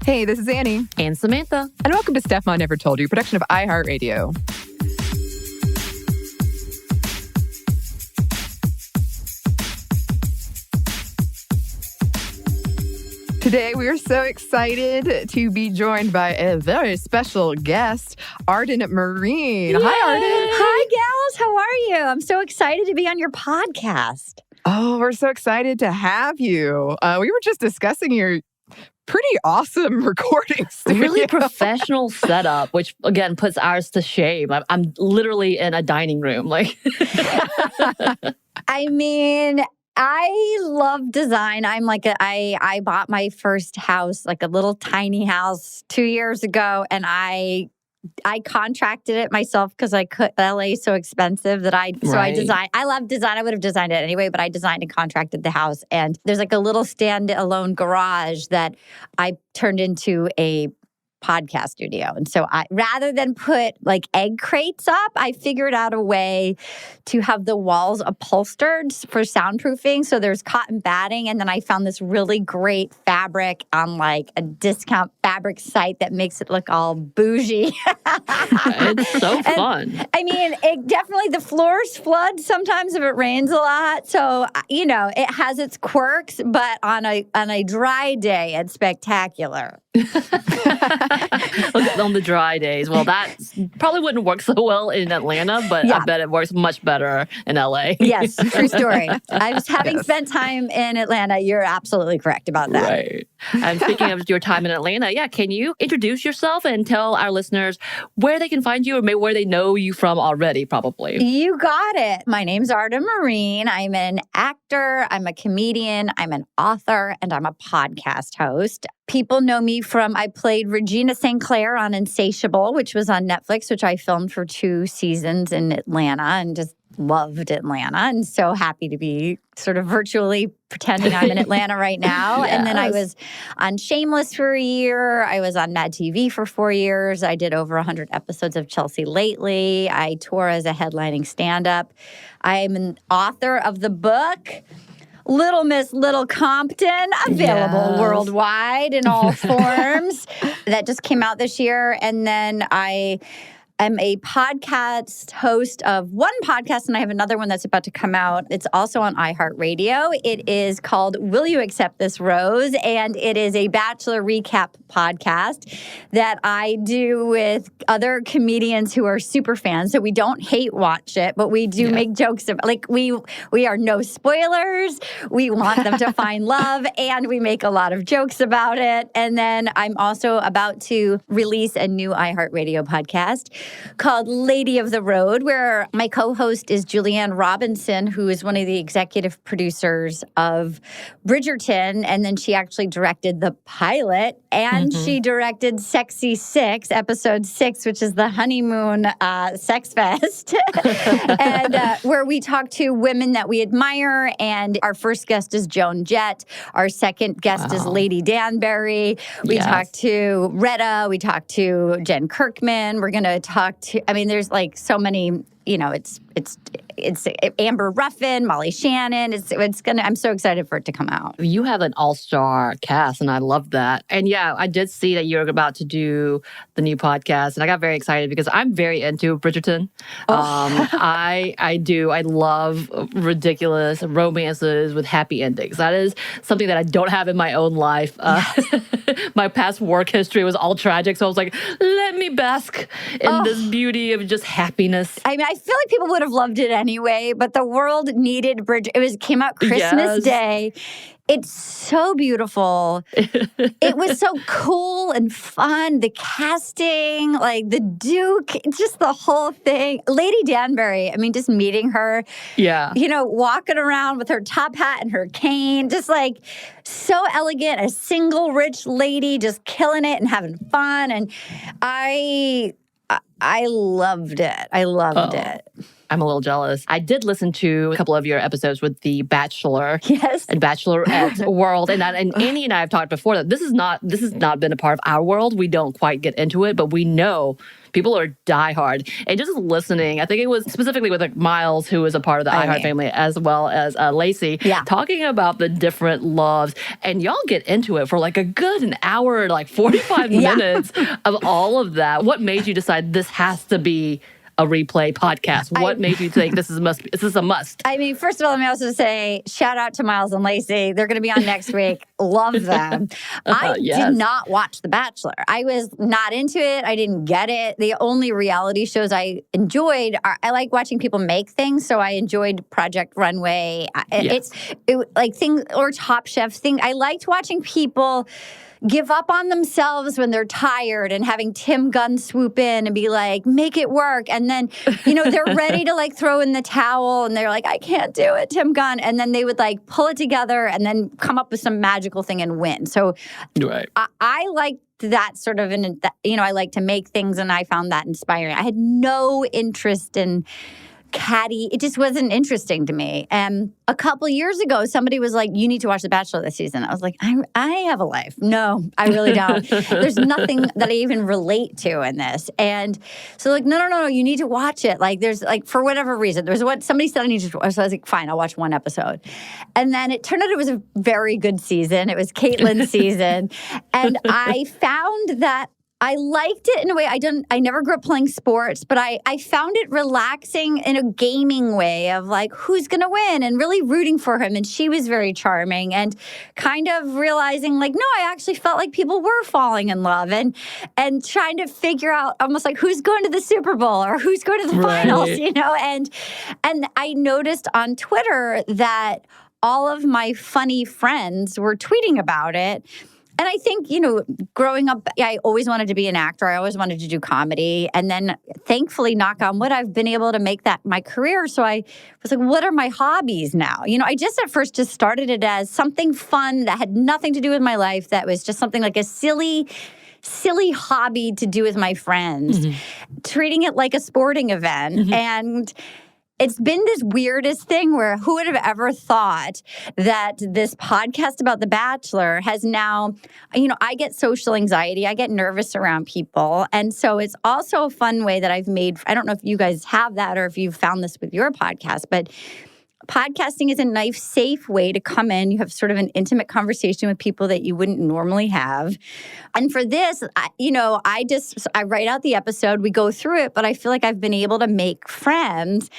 Hey, this is Anney. And Samantha. And welcome to Stuff Mom Never Told You, production of iHeartRadio. Today, we are so excited to be joined by a very special guest, Arden Myrin. Yay! Hi, Arden. Hi, gals. How are you? I'm so excited to be on your podcast. Oh, we're so excited to have you. We were just discussing your pretty awesome recording studio. Really professional setup, which again puts ours to shame. I'm literally in a dining room. I mean, I love design. I bought my first house, like a little tiny house 2 years ago, and I contracted it myself because LA is so expensive that I designed. I love design. I would have designed it anyway, but I designed and contracted the house. And there's like a little standalone garage that I turned into a podcast studio. And so rather than put like egg crates up, I figured out a way to have the walls upholstered for soundproofing. So there's cotton batting. And then I found this really great fabric on like a discount fabric site that makes it look all bougie. It's so fun. I mean, it definitely, the floors flood sometimes if it rains a lot. So, you know, it has its quirks, but on a dry day, it's spectacular. On the dry days. Well, that probably wouldn't work so well in Atlanta, but yeah. I bet it works much better in LA. Yes, true story. I was having spent time in Atlanta. You're absolutely correct about that. Right. And speaking of your time in Atlanta, can you introduce yourself and tell our listeners where they can find you or maybe where they know you from already, probably? You got it. My name's Arden Myrin. I'm an actor, I'm a comedian, I'm an author, and I'm a podcast host. People know me from, I played Regina St. Clair on Insatiable, which was on Netflix, which I filmed for 2 seasons in Atlanta and just loved Atlanta. And so happy to be sort of virtually pretending I'm in Atlanta right now. Yes. And then I was on Shameless for a year. I was on Mad TV for 4 years. I did over 100 episodes of Chelsea Lately. I tour as a headlining stand-up. I'm an author of the book Little Miss Little Compton, available worldwide in all forms. That just came out this year. And then I am a podcast host of one podcast, and I have another one that's about to come out. It's also on iHeartRadio. It is called Will You Accept This Rose? And it is a Bachelor recap podcast that I do with other comedians who are super fans. So we don't hate watch it, but we do make jokes about, like, we are no spoilers. We want them to find love, and we make a lot of jokes about it. And then I'm also about to release a new iHeartRadio podcast called Lady of the Road, where my co-host is Julianne Robinson, who is one of the executive producers of Bridgerton. And then she actually directed the pilot, and she directed Sexy 6, episode 6, which is the honeymoon sex fest, and where we talk to women that we admire. And our first guest is Joan Jett. Our second guest is Lady Danbury. We talk to Retta. We talk to Jen Kirkman. We're going to talk to, I mean, there's like so many, you know, it's Amber Ruffin, Molly Shannon. I'm so excited for it to come out. You have an all-star cast, and I love that. And I did see that you're about to do the new podcast, and I got very excited because I'm very into Bridgerton. I do. I love ridiculous romances with happy endings. That is something that I don't have in my own life. My past work history was all tragic, so I was like, let me bask in this beauty of just happipiness. I mean, I feel like people would have loved it anyway, but the world needed Bridgerton. It came out Christmas Day. It's so beautiful. It was so cool and fun. The casting, like the Duke, just the whole thing. Lady Danbury, I mean, just meeting her. Yeah. You know, walking around with her top hat and her cane, just like so elegant, a single rich lady just killing it and having fun. And I loved it. I loved it. I'm a little jealous. I did listen to a couple of your episodes with the Bachelor Yes. and Bachelorette world. And Anney and I have talked before that this has not been a part of our world. We don't quite get into it, but we know people are diehard. And just listening, I think it was specifically with like Miles, who is a part of the iHeart family, as well as Lacey, talking about the different loves. And y'all get into it for like a good an hour, like 45 minutes of all of that. What made you decide this has to be a replay podcast? What made you think this is a must? I mean, first of all, let me also say shout out to Miles and Lacey. They're going to be on next week. Love them. I did not watch The Bachelor. I was not into it. I didn't get it. The only reality shows I enjoyed I like watching people make things. So I enjoyed Project Runway. Like things or Top Chef thing. I liked watching people give up on themselves when they're tired and having Tim Gunn swoop in and be like, make it work. And then, they're ready to like throw in the towel and they're like, I can't do it, Tim Gunn. And then they would like pull it together and then come up with some magical thing and win. So I like that sort of, I like to make things and I found that inspiring. I had no interest in catty. It just wasn't interesting to me. And a couple years ago, somebody was like, you need to watch The Bachelor this season. I was like, I have a life. No, I really don't. There's nothing that I even relate to in this. And so like, no, you need to watch it. Like there's like, for whatever reason, there's what somebody said I need to watch. So I was like, fine, I'll watch one episode. And then it turned out it was a very good season. It was Caitlin's season. And I found that I liked it in a way. I never grew up playing sports, but I found it relaxing in a gaming way of like, who's going to win and really rooting for him. And she was very charming and kind of realizing like, no, I actually felt like people were falling in love and trying to figure out almost like who's going to the Super Bowl or who's going to the finals, and I noticed on Twitter that all of my funny friends were tweeting about it. And I think, growing up, I always wanted to be an actor. I always wanted to do comedy. And then thankfully, knock on wood, I've been able to make that my career. So I was like, what are my hobbies now? I just at first just started it as something fun that had nothing to do with my life. That was just something like a silly hobby to do with my friends, treating it like a sporting event. And it's been this weirdest thing where who would have ever thought that this podcast about The Bachelor has now, I get social anxiety. I get nervous around people. And so it's also a fun way that I've made, I don't know if you guys have that or if you've found this with your podcast, but podcasting is a nice, safe way to come in. You have sort of an intimate conversation with people that you wouldn't normally have. And for this, I write out the episode, we go through it, but I feel like I've been able to make friends.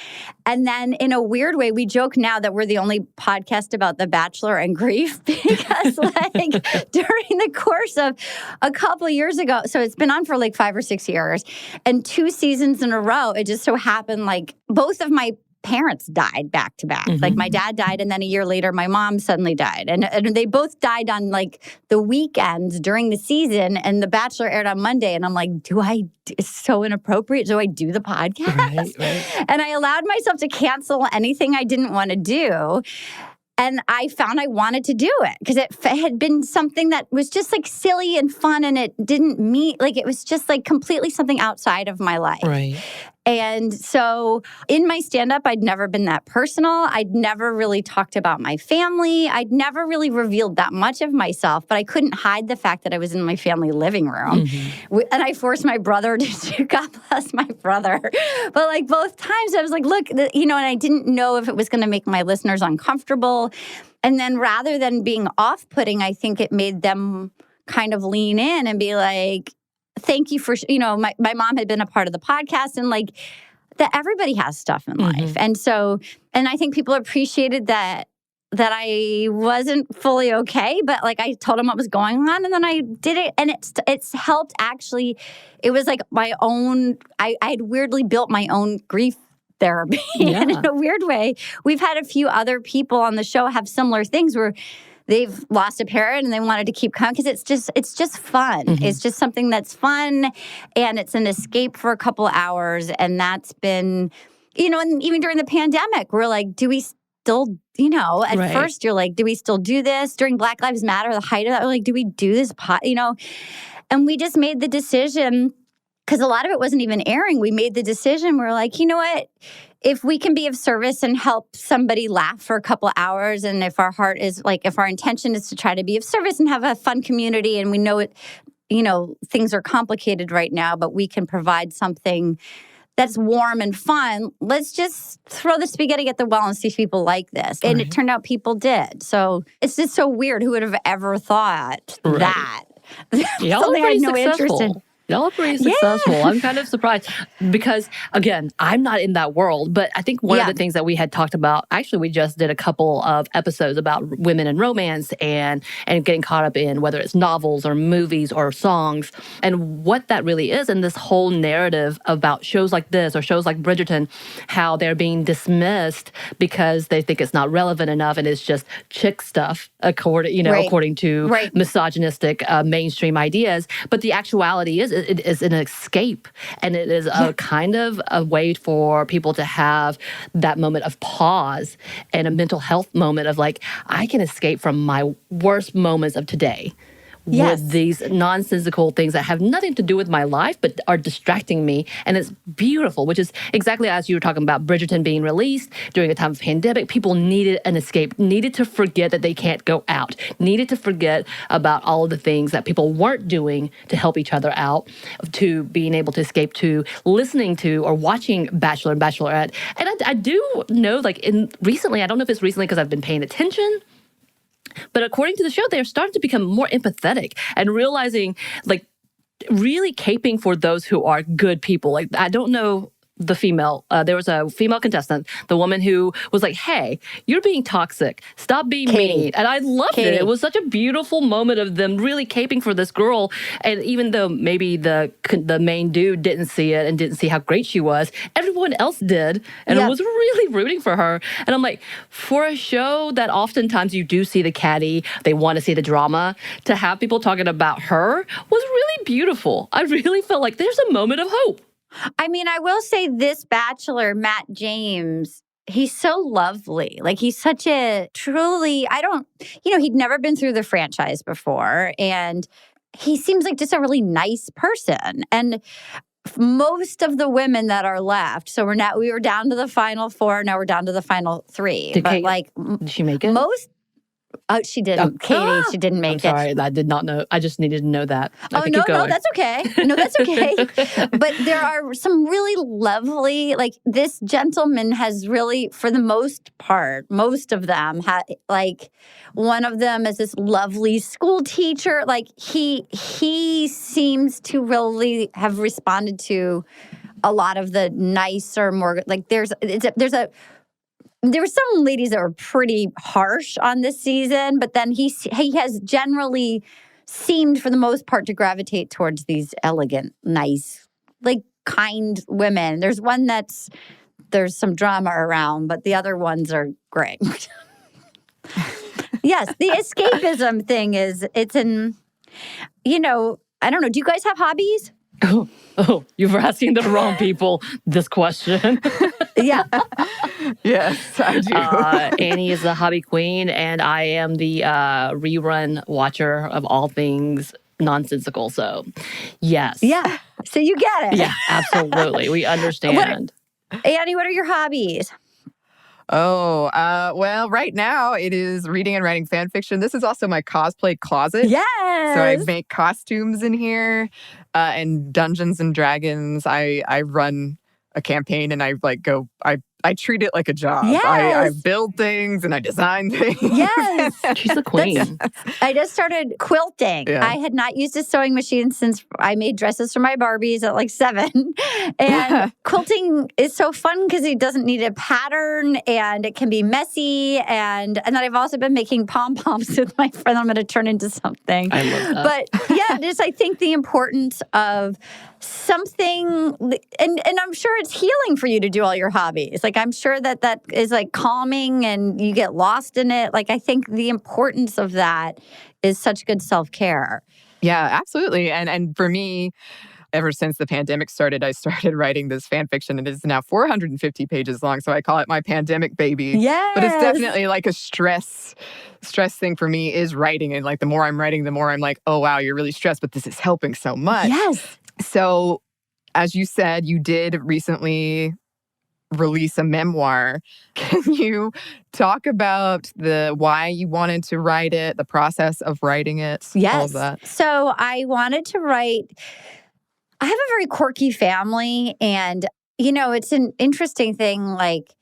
And then in a weird way, we joke now that we're the only podcast about The Bachelor and grief because during the course of a couple of years ago, so it's been on for like 5 or 6 years, and 2 seasons in a row, it just so happened like both of my parents died back to back. Like my dad died and then a year later my mom suddenly died. And they both died on like the weekends during the season and The Bachelor aired on Monday. And I'm like, it's so inappropriate. Do I do the podcast? Right. And I allowed myself to cancel anything I didn't want to do. And I found I wanted to do it because it had been something that was just like silly and fun and it didn't mean, like it was just like completely something outside of my life. Right. And so in my stand-up, I'd never been that personal. I'd never really talked about my family. I'd never really revealed that much of myself, but I couldn't hide the fact that I was in my family living room. And I forced my brother to do, God bless my brother. But like both times I was like, look, and I didn't know if it was going to make my listeners uncomfortable. And then rather than being off-putting, I think it made them kind of lean in and be like, thank you for, my mom had been a part of the podcast and like that everybody has stuff in life. And so, and I think people appreciated that I wasn't fully okay, but like I told them what was going on and then I did it. And it's helped actually, it was like my own, I had weirdly built my own grief therapy. And in a weird way, we've had a few other people on the show have similar things where they've lost a parent and they wanted to keep coming because it's just fun. It's just something that's fun and it's an escape for a couple hours. And that's been, and even during the pandemic, we're like, do we still, at first you're like, do we still do this? During Black Lives Matter, the height of that, we're like, do we do this? And we just made the decision because a lot of it wasn't even airing. We made the decision. We're like, you know what? If we can be of service and help somebody laugh for a couple hours, and if our heart is like, if our intention is to try to be of service and have a fun community, and we know it, things are complicated right now, but we can provide something that's warm and fun. Let's just throw the spaghetti at the well and see if people like this. And it turned out people did. So it's just so weird. Who would have ever thought that? Y'all are pretty successful. Y'all are pretty successful. I'm kind of surprised because, again, I'm not in that world. But I think one of the things that we had talked about, actually, we just did a couple of episodes about women in romance and getting caught up in whether it's novels or movies or songs and what that really is. And this whole narrative about shows like this or shows like Bridgerton, how they're being dismissed because they think it's not relevant enough and it's just chick stuff, according to misogynistic mainstream ideas. But the actuality is, it is an escape, and it is a kind of a way for people to have that moment of pause and a mental health moment of like, I can escape from my worst moments of today with these nonsensical things that have nothing to do with my life but are distracting me. And it's beautiful, which is exactly as you were talking about Bridgerton being released during a time of pandemic. People needed an escape, needed to forget that they can't go out, needed to forget about all of the things that people weren't doing to help each other out, to being able to escape to listening to or watching Bachelor and Bachelorette. And I do know, recently, I don't know if it's recently because I've been paying attention, but according to the show, they're starting to become more empathetic and realizing, really caping for those who are good people. I don't know the female. There was a female contestant, the woman who was like, hey, you're being toxic. Stop being mean. And I loved it. It was such a beautiful moment of them really caping for this girl. And even though maybe the main dude didn't see it and didn't see how great she was, everyone else did. And was really rooting for her. And I'm like, for a show that oftentimes you do see the catty, they want to see the drama, to have people talking about her was really beautiful. I really felt like there's a moment of hope. I mean, I will say this Bachelor, Matt James, he's so lovely. He's such a truly, he'd never been through the franchise before. And he seems like just a really nice person. And most of the women that are left, so we were down to the final 4, now we're down to the final 3. Did she make it? She didn't. Katie, she didn't make it. Sorry, I did not know. I just needed to know that. Okay, no, that's okay. No, that's okay. But there are some really lovely, this gentleman has really, for the most part, most of them, one of them is this lovely school teacher. He seems to really have responded to a lot of the nicer, more, there were some ladies that were pretty harsh on this season, but then he has generally seemed, for the most part, to gravitate towards these elegant, nice, kind women. There's one there's some drama around, but the other ones are great. Yes, the escapism thing is, I don't know. Do you guys have hobbies? Oh, you were asking the wrong people this question. Yeah. Yes, I do. Anney is the hobby queen, and I am the rerun watcher of all things nonsensical. So, yes. Yeah. So you get it. Yeah, absolutely. We understand. Anney, what are your hobbies? Oh, well, right now it is reading and writing fan fiction. This is also my cosplay closet. Yes. So I make costumes in here and Dungeons and Dragons. I run a campaign and I treat it like a job. Yes. I build things and I design things. Yes. She's the queen. I just started quilting. Yeah. I had not used a sewing machine since I made dresses for my Barbies at 7. And quilting is so fun because it doesn't need a pattern and it can be messy. And then I've also been making pom-poms with my friend I'm going to turn into something. I love that. But I think the importance of something, and I'm sure it's healing for you to do all your hobbies. I'm sure that is calming and you get lost in it. I think the importance of that is such good self-care. Yeah, absolutely. And for me, ever since the pandemic started, I started writing this fan fiction. It is now 450 pages long, so I call it my pandemic baby. Yes. But it's definitely a stress thing for me is writing. And the more I'm writing, the more I'm oh, wow, you're really stressed, but this is helping so much. Yes. So as you said, you did recently release a memoir. Can you talk about why you wanted to write it, the process of writing it, all of Yes. that? So I wanted to write. I have a very quirky family, and it's an interesting thing, like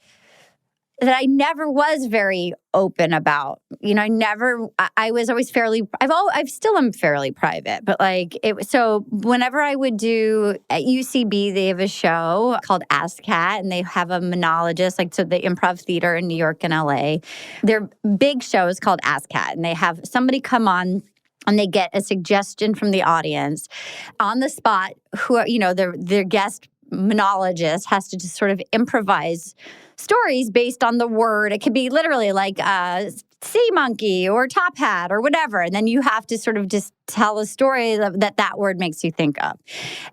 that I never was very open about. I was always I still am fairly private, but like so whenever I would do at UCB, they have a show called Ask Cat, and they have a monologist, like, so the improv theater in New York and LA. Their big show is called Ask Cat, and they have somebody come on and they get a suggestion from the audience on the spot, who, their guest monologist has to just sort of improvise stories based on the word. It could be literally like sea monkey or top hat or whatever. And then you have to sort of just tell a story that word makes you think of.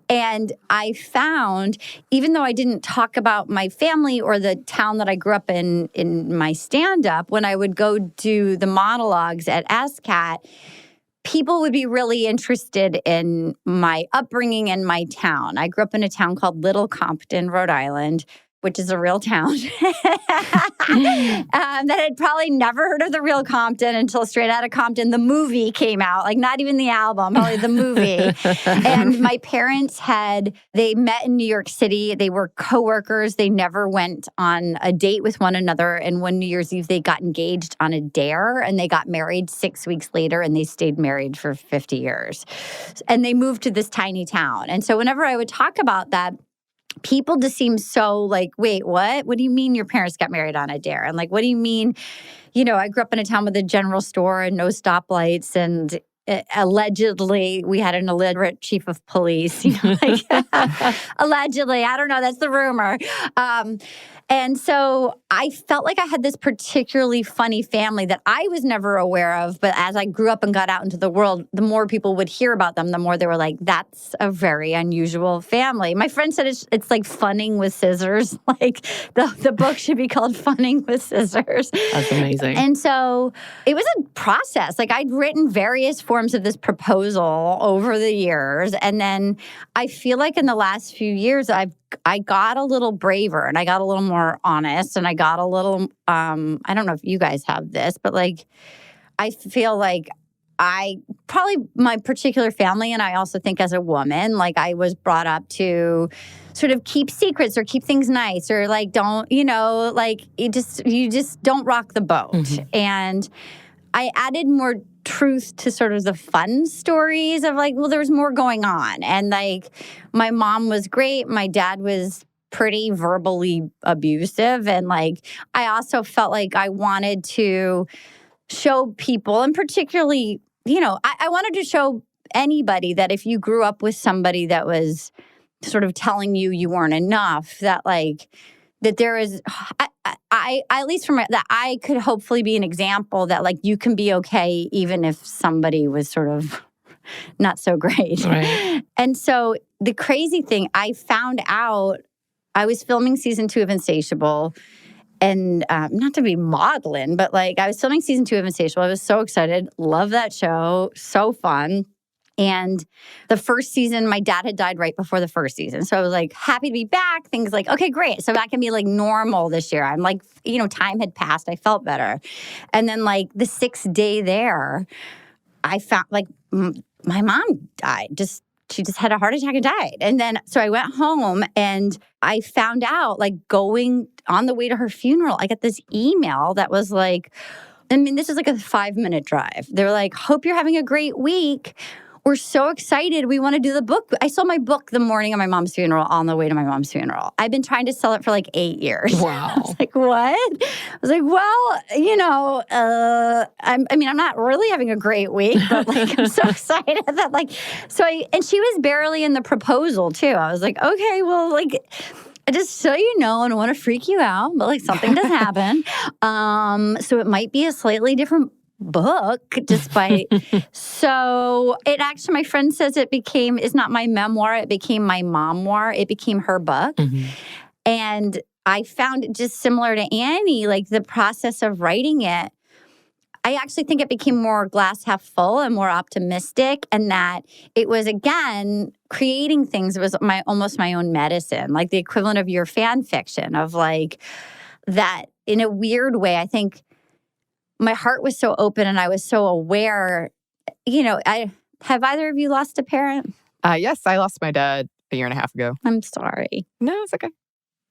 And I found, even though I didn't talk about my family or the town that I grew up in my stand-up, when I would go do the monologues at ASCAT, people would be really interested in my upbringing and my town. I grew up in a town called Little Compton, Rhode Island, which is a real town. That had probably never heard of the real Compton until Straight Outta Compton, the movie came out. Like, not even the album, probably the movie. And my parents they met in New York City. They were coworkers. They never went on a date with one another. And one New Year's Eve, they got engaged on a dare, and they got married 6 weeks later, and they stayed married for 50 years. And they moved to this tiny town. And so whenever I would talk about that, people just seem so like, wait, what? What do you mean your parents got married on a dare? And like, what do you mean? I grew up in a town with a general store and no stoplights, and allegedly we had an illiterate chief of police. Allegedly, I don't know. That's the rumor. And so I felt like I had this particularly funny family that I was never aware of. But as I grew up and got out into the world, the more people would hear about them, the more they were like, that's a very unusual family. My friend said it's like funning with scissors. Like the book should be called Funning with Scissors. That's amazing. And so it was a process. Like, I'd written various forms of this proposal over the years. And then I feel like in the last few years, I got a little braver, and I got a little more honest, and I got a little, I don't know if you guys have this, but like, I feel like my particular family, and I also think as a woman, like, I was brought up to sort of keep secrets or keep things nice, or like, don't, like, you just don't rock the boat. Mm-hmm. And I added more truth to sort of the fun stories of like, well, there was more going on. And like, my mom was great. My dad was pretty verbally abusive. And like, I also felt like I wanted to show people, and particularly, I wanted to show anybody that if you grew up with somebody that was sort of telling you weren't enough, that like, that there is, I at least that I could hopefully be an example that like you can be okay even if somebody was sort of not so great. Right. And so the crazy thing, I found out, I was filming season 2 of Insatiable, and not to be maudlin, but like, I was filming season 2 of Insatiable. I was so excited, love that show, so fun. And the first season, my dad had died right before the first season. So I was like, happy to be back. Things like, okay, great. So that can be like normal this year. I'm like, time had passed. I felt better. And then like the 6th day there, I found like my mom died. She just had a heart attack and died. And then, so I went home and I found out, like, going on the way to her funeral, I got this email that was like, this is like a 5-minute drive. They were like, hope you're having a great week. We're so excited. We want to do the book. I sold my book the morning of my mom's funeral on the way to my mom's funeral. I've been trying to sell it for like 8 years. Wow. I was like, what? I was like, well, I'm not really having a great week, but like, I'm so excited that like, and she was barely in the proposal too. I was like, okay, well, like, just so you know, I don't want to freak you out, but like something does happen. So it might be a slightly different book so it actually, my friend says it's not my memoir, it became my mommoir. It became her book. Mm-hmm. And I found it just similar to Anney, like the process of writing it. I actually think it became more glass half full and more optimistic, and that it was, again, creating things. It was almost my own medicine, like the equivalent of your fan fiction, of like that. In a weird way, I think my heart was so open and I was so aware. Have either of you lost a parent? Yes, I lost my dad a year and a half ago. I'm sorry. No, it's okay.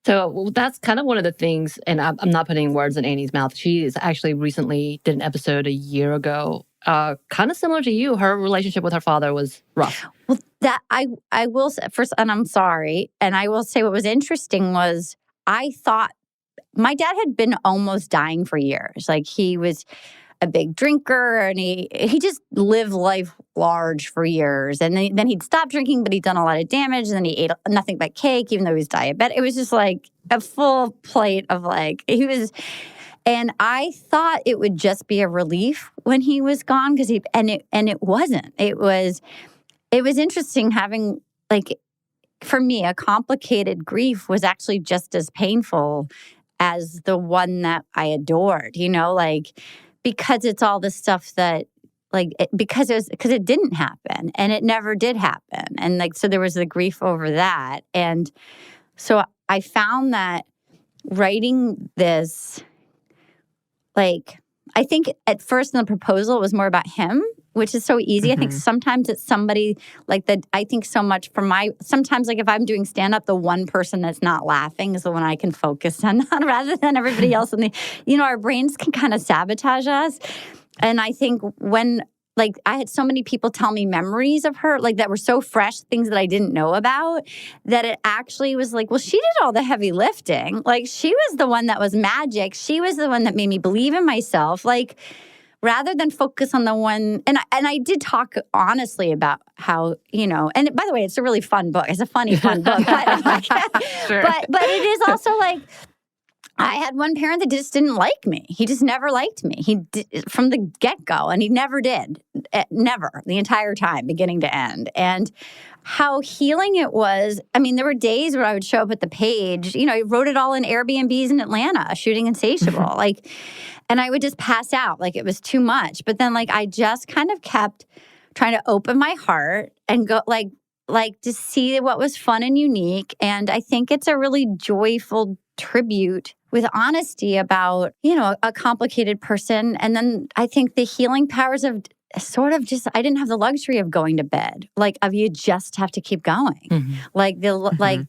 So that's kind of one of the things, and I'm not putting words in Annie's mouth. She is actually recently did an episode a year ago, kind of similar to you. Her relationship with her father was rough. Well, that I will say first, and I'm sorry, and I will say what was interesting was I thought my dad had been almost dying for years. Like, he was a big drinker, and he just lived life large for years. And then he'd stopped drinking, but he'd done a lot of damage. And then he ate nothing but cake, even though he was diabetic. It was just like a full plate of and I thought it would just be a relief when he was gone, because it wasn't. It was interesting having, like, for me, a complicated grief was actually just as painful as the one that I adored, because it's all the stuff that, because it didn't happen, and it never did happen. And so there was the grief over that. And so I found that writing this, I think at first in the proposal, it was more about him, which is so easy. Mm-hmm. I think sometimes it's somebody that I think so much sometimes if I'm doing stand-up, the one person that's not laughing is the one I can focus on rather than everybody else. And our brains can kind of sabotage us. And I think when, I had so many people tell me memories of her, that were so fresh, things that I didn't know about, that it actually was well, she did all the heavy lifting. She was the one that was magic. She was the one that made me believe in myself. Rather than focus on the one, and I did talk honestly about how, and by the way, it's a really fun book. It's a funny, fun book. But, Sure. but it is also I had one parent that just didn't like me. He just never liked me. He did, from the get-go, and he never did. Never, the entire time, beginning to end. And how healing it was. I mean, there were days where I would show up at the page. I wrote it all in Airbnbs in Atlanta, shooting Insatiable. And I would just pass out. It was too much. But then, I just kind of kept trying to open my heart and go, to see what was fun and unique. And I think it's a really joyful tribute with honesty about, a complicated person. And then I think the healing powers of sort of just, I didn't have the luxury of going to bed. Of you just have to keep going. Mm-hmm.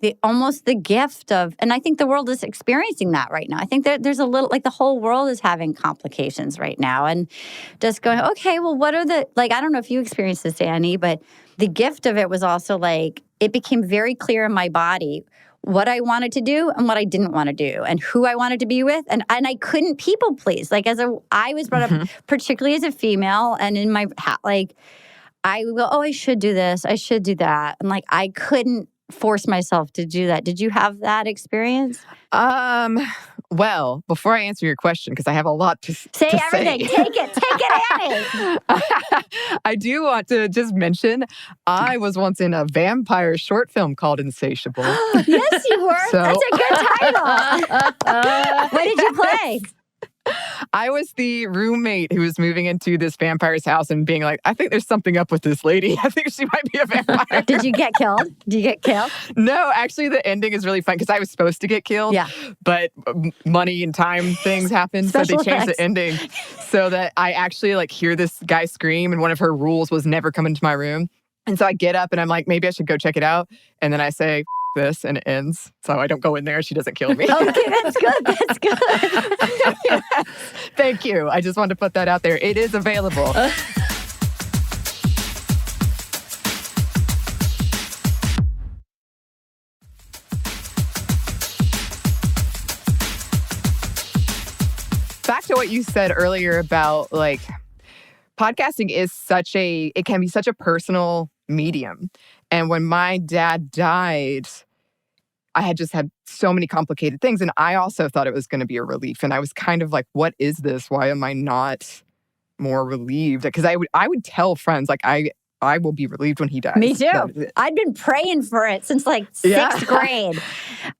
The almost the gift of, and I think the world is experiencing that right now. I think there's a little, the whole world is having complications right now, and just going, okay, well, what are the, I don't know if you experienced this, Anney, but the gift of it was also it became very clear in my body what I wanted to do and what I didn't want to do, and who I wanted to be with. And I couldn't people please. I was brought up, particularly as a female, and in my, I would go, oh, I should do this, I should do that. And I couldn't force myself to do that. Did you have that experience? Well, before I answer your question, because I have a lot to say to everything. Say. Take it, Anney. I do want to just mention, I was once in a vampire short film called Insatiable. Yes, you were. That's a good title. What did you play? I was the roommate who was moving into this vampire's house and being like, I think there's something up with this lady. I think she might be a vampire. Did you get killed? No, actually, the ending is really fun because I was supposed to get killed. Yeah. But money and time things happened. Special so they changed effects. the ending so that I actually hear this guy scream. And one of her rules was never come into my room. And so I get up and I'm like, maybe I should go check it out. And then I say, this, and it ends. So I don't go in there. She doesn't kill me. Okay, that's good. That's good. Yes. Thank you. I just wanted to put that out there. It is available. Back to what you said earlier about podcasting is it can be such a personal medium. And when my dad died, I had just had so many complicated things. And I also thought it was going to be a relief. And I was kind of like, what is this? Why am I not more relieved? Because I would tell friends, I will be relieved when he dies. Me too. I'd been praying for it since like sixth grade.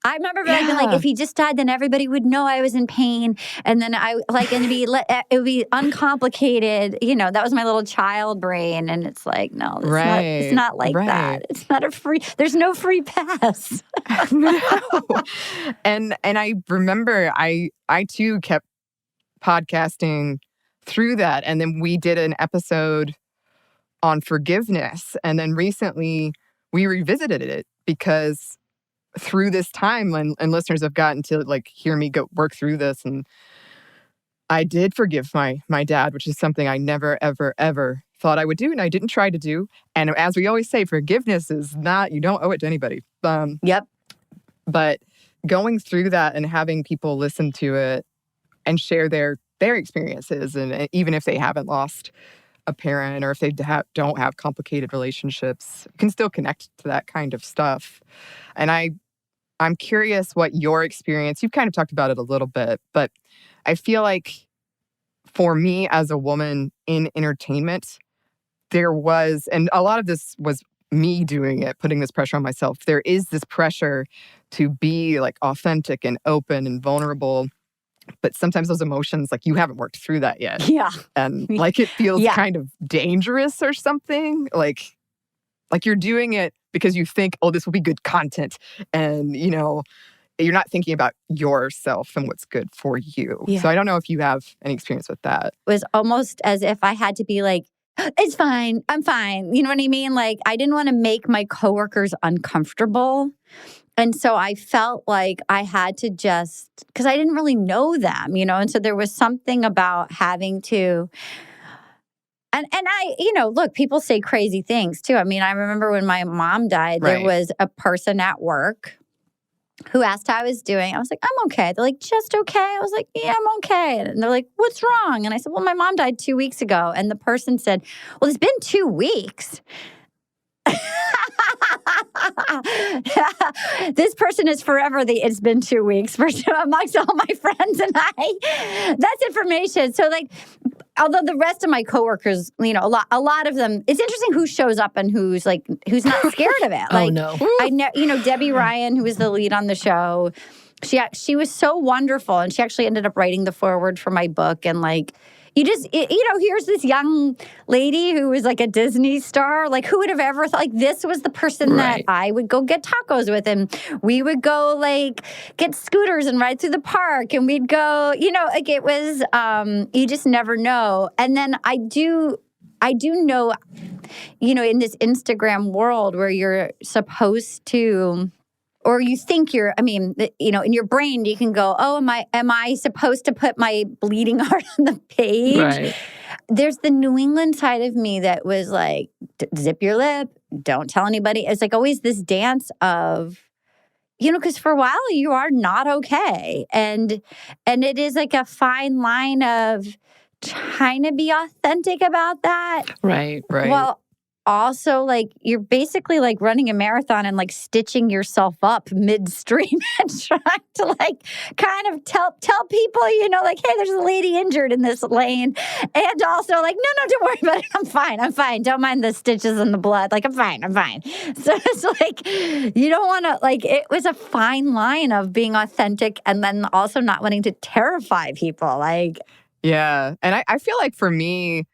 I remember being like, if he just died, then everybody would know I was in pain, and then and it would be uncomplicated. You know, that was my little child brain, and it's like, no, it's not like that. It's not a free. There's no free pass. No. And I remember I too kept podcasting through that, and then we did an episode on forgiveness, and then recently we revisited it because through this time, and listeners have gotten to like hear me go work through this, and I did forgive my dad, which is something I never ever ever thought I would do, and I didn't try to do. And as we always say, forgiveness is not, you don't owe it to anybody. Yep. But going through that and having people listen to it and share their experiences, and even if they haven't lost a parent or if they don't have complicated relationships, you can still connect to that kind of stuff. And I'm curious what your experience, you've kind of talked about it a little bit, but I feel like for me as a woman in entertainment, there was, and a lot of this was me doing it, putting this pressure on myself. There is this pressure to be like authentic and open and vulnerable. But sometimes those emotions, like you haven't worked through that yet. Yeah. And like it feels kind of dangerous or something. Like you're doing it because you think, oh, this will be good content. And, you know, you're not thinking about yourself and what's good for you. Yeah. So I don't know if you have any experience with that. It was almost as if I had to be like, it's fine. I'm fine. You know what I mean? Like I didn't want to make my coworkers uncomfortable. And so I felt like I had to just, because I didn't really know them, you know, and so there was something about having to, and I, you know, look, people say crazy things too. I mean, I remember when my mom died, there was a person at work who asked how I was doing. I was like, I'm okay. They're like, just okay? I was like, yeah, I'm okay. And they're like, what's wrong? And I said, well, my mom died 2 weeks ago. And the person said, well, it's been 2 weeks. This person is forever it's been 2 weeks amongst all my friends and I. That's information. So like, although the rest of my coworkers, you know, a lot of them, it's interesting who shows up and who's not scared of it. Like, no. I know, you know, Debbie Ryan, who was the lead on the show, she was so wonderful, and she actually ended up writing the foreword for my book. And like, you know, here's this young lady who was like a Disney star. Like, who would have ever thought, like, this was the person that I would go get tacos with, and we would go like get scooters and ride through the park, and we'd go, you know, like it was, you just never know. And then I do know, you know, in this Instagram world where you're supposed to, or you think you're, I mean, you know, in your brain, you can go, oh, am I supposed to put my bleeding heart on the page? Right. There's the New England side of me that was like, zip your lip, don't tell anybody. It's like always this dance of, you know, because for a while you are not okay. And it is like a fine line of trying to be authentic about that. Right. Well, also, like, you're basically like running a marathon and like stitching yourself up midstream and trying to like kind of tell people, you know, like, hey, there's a lady injured in this lane. And also like, no, don't worry about it. I'm fine. Don't mind the stitches and the blood. Like, I'm fine. So it's like, you don't want to, like, it was a fine line of being authentic and then also not wanting to terrify people. Like, yeah. And I feel like for me,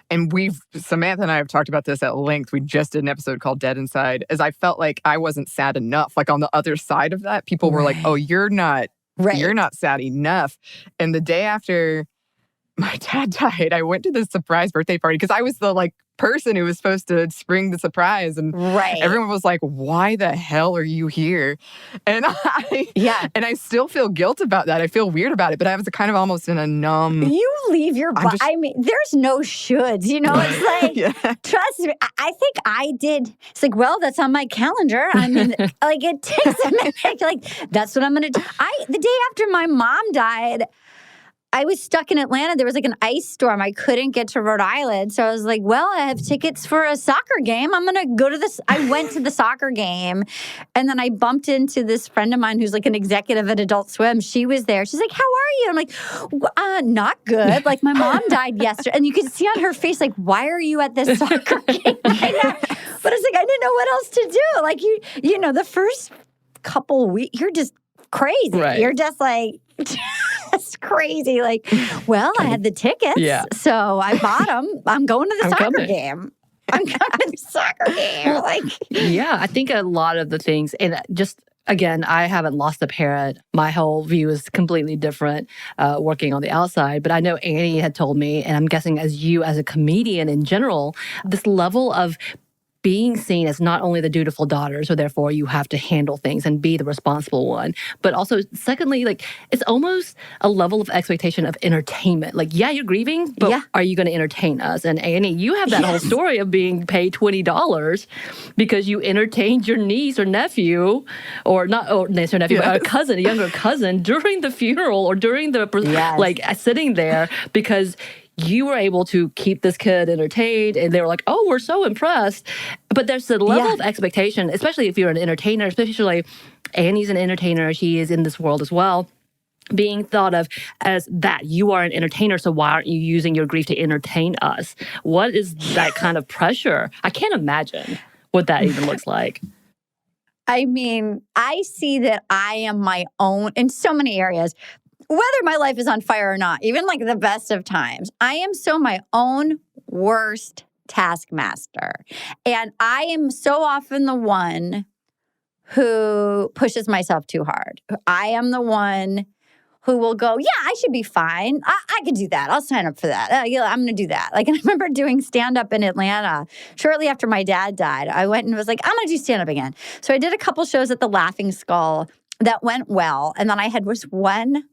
and Samantha and I have talked about this at length. We just did an episode called Dead Inside, as I felt like I wasn't sad enough. Like on the other side of that, people were like, oh, you're not sad enough. And the day after my dad died, I went to this surprise birthday party because I was the like person who was supposed to spring the surprise. And everyone was like, why the hell are you here? And I still feel guilt about that. I feel weird about it, but I was kind of almost in a numb. You leave your body. I mean, there's no shoulds, you know? It's like, trust me, I think I did. It's like, well, that's on my calendar. I mean, like it takes a minute. Like, that's what I'm going to do. The day after my mom died, I was stuck in Atlanta. There was like an ice storm. I couldn't get to Rhode Island. So I was like, well, I have tickets for a soccer game. I'm going to go to this. I went to the soccer game. And then I bumped into this friend of mine who's like an executive at Adult Swim. She was there. She's like, how are you? I'm like, not good. Like my mom died yesterday. And you could see on her face, like, why are you at this soccer game right now? But it's like, I didn't know what else to do. Like you know, the first couple weeks, you're just crazy. Right. You're just like... That's crazy. Like, well, I had the tickets, so I bought them. I'm going to the soccer game. I'm going to the soccer game. Like, yeah, I think a lot of the things, and just again, I haven't lost a parent. My whole view is completely different working on the outside. But I know Anney had told me, and I'm guessing as you as a comedian in general, this level of being seen as not only the dutiful daughter, so therefore you have to handle things and be the responsible one, but also secondly, like it's almost a level of expectation of entertainment. Like, yeah, you're grieving, but are you going to entertain us? And Anney, you have that whole story of being paid $20 because you entertained your niece or nephew, or not niece or nephew, but a cousin, a younger cousin, during the funeral or during the like sitting there because you were able to keep this kid entertained, and they were like, oh, we're so impressed. But there's a level of expectation, especially if you're an entertainer, especially Anney's an entertainer. She is in this world as well, being thought of as that you are an entertainer, so why aren't you using your grief to entertain us? What is that kind of pressure? I can't imagine what that even looks like. I mean, I see that I am my own in so many areas. Whether my life is on fire or not, even like the best of times, I am so my own worst taskmaster. And I am so often the one who pushes myself too hard. I am the one who will go, yeah, I should be fine. I could do that. I'll sign up for that. I'm going to do that. Like, and I remember doing stand-up in Atlanta shortly after my dad died. I went and was like, I'm going to do stand-up again. So I did a couple shows at the Laughing Skull that went well. And then I had one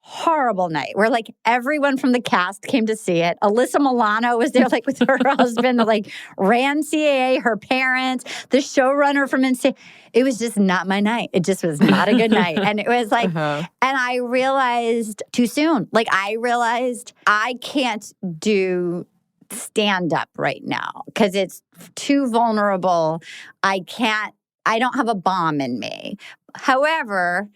horrible night where like everyone from the cast came to see it. Alyssa Milano was there like with her husband, like ran CAA, her parents, the showrunner from Insane. It was just not my night. It just was not a good night. And it was like, and I realized too soon, like I realized I can't do stand up right now because it's too vulnerable. I don't have a bomb in me. However,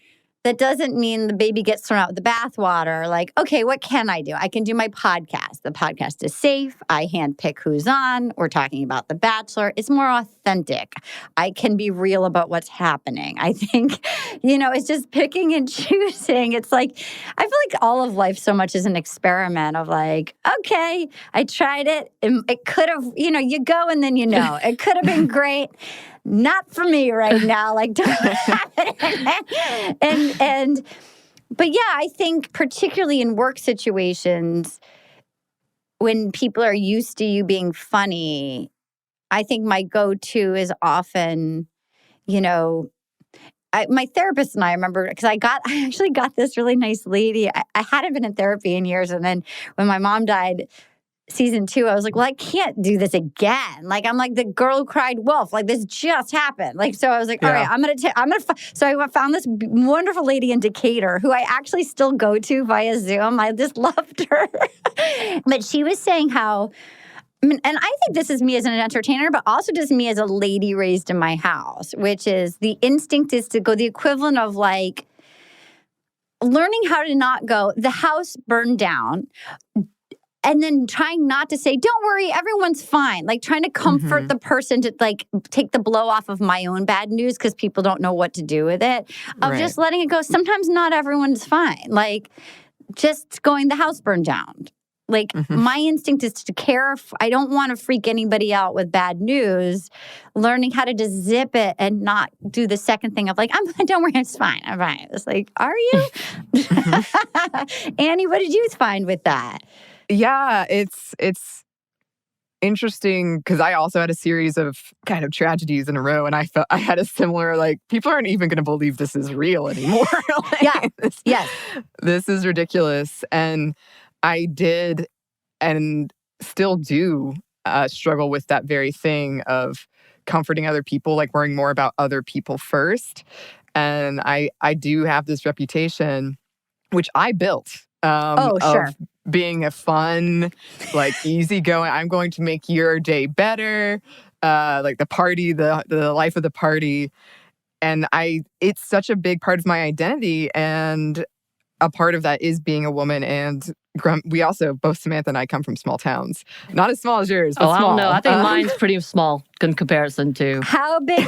that doesn't mean the baby gets thrown out with the bathwater. Like, okay, what can I do? I can do my podcast. The podcast is safe. I handpick who's on. We're talking about The Bachelor. It's more authentic. I can be real about what's happening. I think, it's just picking and choosing. It's like, I feel like all of life so much is an experiment of like, okay, I tried it. It could have, you go and then it could have been great. Not for me right now. Like, but yeah, I think particularly in work situations, when people are used to you being funny, I think my go-to is often, my therapist and I remember, because I actually got this really nice lady. I hadn't been in therapy in years. And then when my mom died, season 2, I was like, well, I can't do this again. Like, I'm like the girl who cried wolf. Like, this just happened. Like, so I was like, all right, so I found this wonderful lady in Decatur who I actually still go to via Zoom. I just loved her. But she was saying how, and I think this is me as an entertainer, but also just me as a lady raised in my house, which is the instinct is to go the equivalent of like learning how to not go, the house burned down, and then trying not to say, don't worry, everyone's fine. Like trying to comfort the person to like take the blow off of my own bad news because people don't know what to do with it. Of just letting it go. Sometimes not everyone's fine. Like just going, the house burned down. Like my instinct is to care. I don't want to freak anybody out with bad news. Learning how to just zip it and not do the second thing of like, don't worry, it's fine. I'm fine. It's like, are you? Anney, what did you find with that? Yeah, it's interesting because I also had a series of kind of tragedies in a row, and I felt I had a similar like people aren't even going to believe this is real anymore. This is ridiculous, and I did and still do struggle with that very thing of comforting other people, like worrying more about other people first. And I do have this reputation, which I built. Sure. of being a fun, like easygoing. I'm going to make your day better. Like the party, the life of the party, and it's such a big part of my identity, and a part of that is being a woman. And we also, both Samantha and I, come from small towns, not as small as yours, but I small. don't know. I think mine's pretty small in comparison to How big?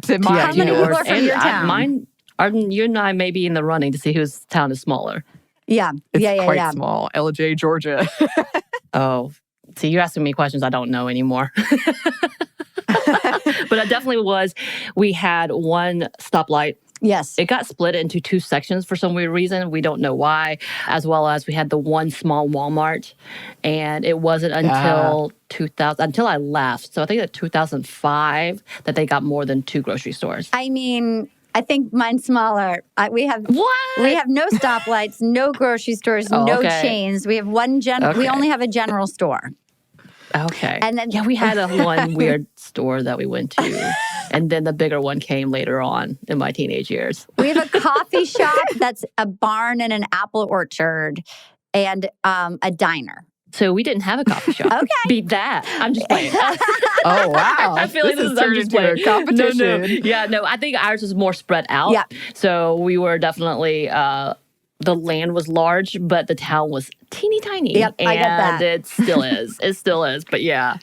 to mine. How many people are from your town? Mine, Arden, you and I may be in the running to see whose town is smaller. Yeah. It's quite small. LJ, Georgia. Oh, see, you're asking me questions I don't know anymore. But it definitely was. We had one stoplight. Yes. It got split into two sections for some weird reason. We don't know why. As well as we had the one small Walmart. And it wasn't until 2000, until I left. So I think that 2005 that they got more than two grocery stores. I mean, I think mine's smaller. We have no stoplights, no grocery stores, no chains. We have one we only have a general store. Okay. And then we had a one weird store that we went to. And then the bigger one came later on in my teenage years. We have a coffee shop that's a barn and an apple orchard and a diner. So we didn't have a coffee shop. Okay. Beat that. I'm just playing. Oh, wow. I feel like this is turned into a competition. No. Yeah, no, I think ours was more spread out. Yeah. So we were definitely, the land was large, but the town was teeny tiny. Yep, I get that. And it still is. It still is. But yeah,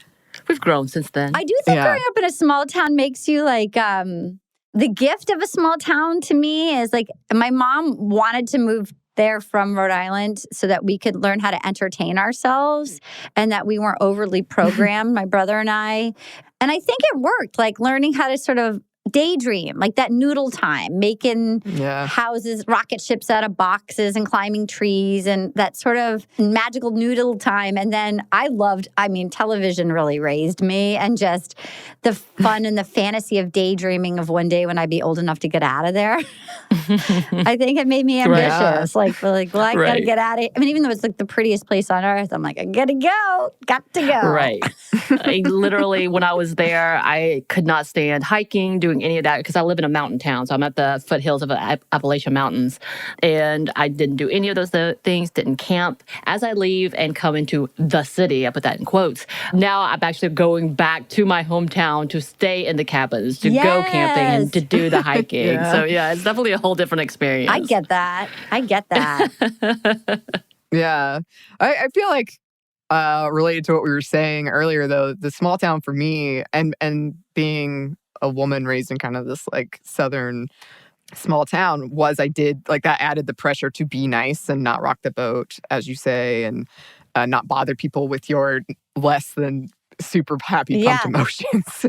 we've grown since then. I do think growing up in a small town makes you like, the gift of a small town to me is like, my mom wanted to move there from Rhode Island so that we could learn how to entertain ourselves and that we weren't overly programmed, my brother and I. And I think it worked, like learning how to sort of daydream, like that noodle time, making houses, rocket ships out of boxes and climbing trees and that sort of magical noodle time. And then television really raised me, and just the fun and the fantasy of daydreaming of one day when I'd be old enough to get out of there. I think it made me ambitious. I gotta get out of it. I mean, even though it's like the prettiest place on earth, I'm like, I gotta go, got to go. Right. I literally, when I was there, I could not stand hiking, doing any of that, because I live in a mountain town. So I'm at the foothills of the Appalachian Mountains. And I didn't do any of those things, didn't camp. As I leave and come into the city, I put that in quotes, now I'm actually going back to my hometown to stay in the cabins, to go camping and to do the hiking. So it's definitely a whole different experience. I get that. Yeah. I feel like related to what we were saying earlier, though, the small town for me and being a woman raised in kind of this like southern small town was I did like that added the pressure to be nice and not rock the boat, as you say, and not bother people with your less than super happy pumped emotions.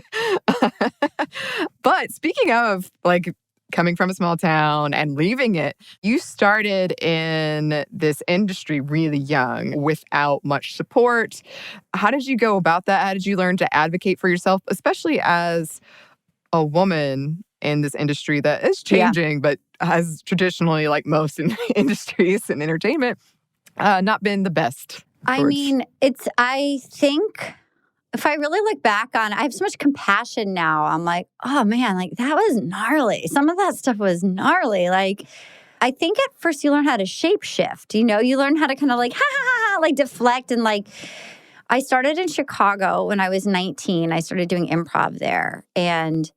But speaking of like coming from a small town and leaving it, you started in this industry really young without much support. How did you go about that? How did you learn to advocate for yourself, especially as a woman in this industry that is changing, but has traditionally, like most in industries and entertainment, not been the best? I think if I really look back on it, I have so much compassion now. I'm like, oh man, like that was gnarly. Some of that stuff was gnarly. Like, I think at first you learn how to shape shift. You know, you learn how to kind of like, like deflect. And like, I started in Chicago when I was 19. I started doing improv there, and